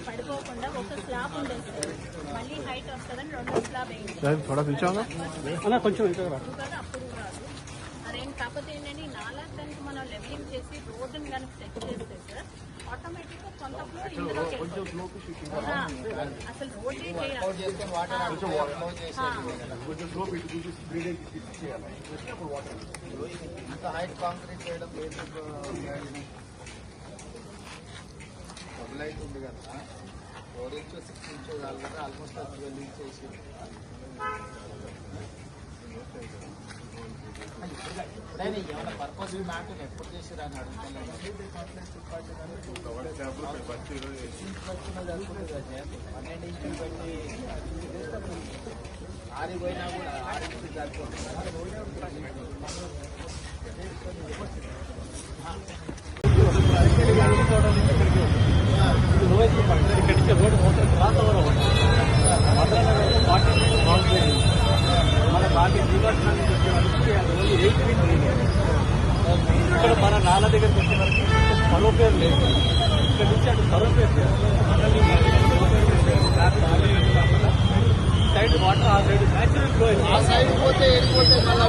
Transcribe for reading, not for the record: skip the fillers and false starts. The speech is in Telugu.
పడిపోకుండా ఒక స్లాబ్ ఉండేది సార్, మళ్ళీ హైట్ వస్తుందని రెండో స్లాబ్ అయింది. కొంచెం అప్పుడు రాదు అదేంటి. కాకపోతే ఏంటంటే ఈ నాలానికి మనం లెవెలింగ్ చేసి రోడ్డుని కనుక సెట్ చేస్తే సార్ ఆటోమేటిక్ గా కొంత ఫ్లో ఇందులోకి అసలు రోడ్డే హైట్ కాంక్రీట్ చేయడం డబుల్ హైట్ ఉంది కదా, 4 ఇంచు 6 ఇంచు కాదు, ఆల్మోస్ట్ 12 ఇంచ్ చేసి ఏమైనా పర్పస్ మ్యాటర్ ఎప్పుడు చేసిరా అని అడుగుతున్నాను. ఆరిపోయినా కూడా 6 ఇంచులు ఇక్కడి నుంచి రోడ్డు మొత్తం క్రాస్ ఓవర్ అవ్వండి. మన బాగా దిగాల్సినానికి వచ్చే వరకు అది ఓన్లీ 8 ఫీట్ ఇక్కడ మన నాల దగ్గరికి వచ్చే వరకు సరోపేరు లేదు. ఇక్కడ నుంచి అటు సరోపేరు సైడ్ వాటర్ ఆ సైడ్ న్యాచురల్ ఫ్లో ఆ సైడ్ పోతే వెళ్ళిపోతే మళ్ళీ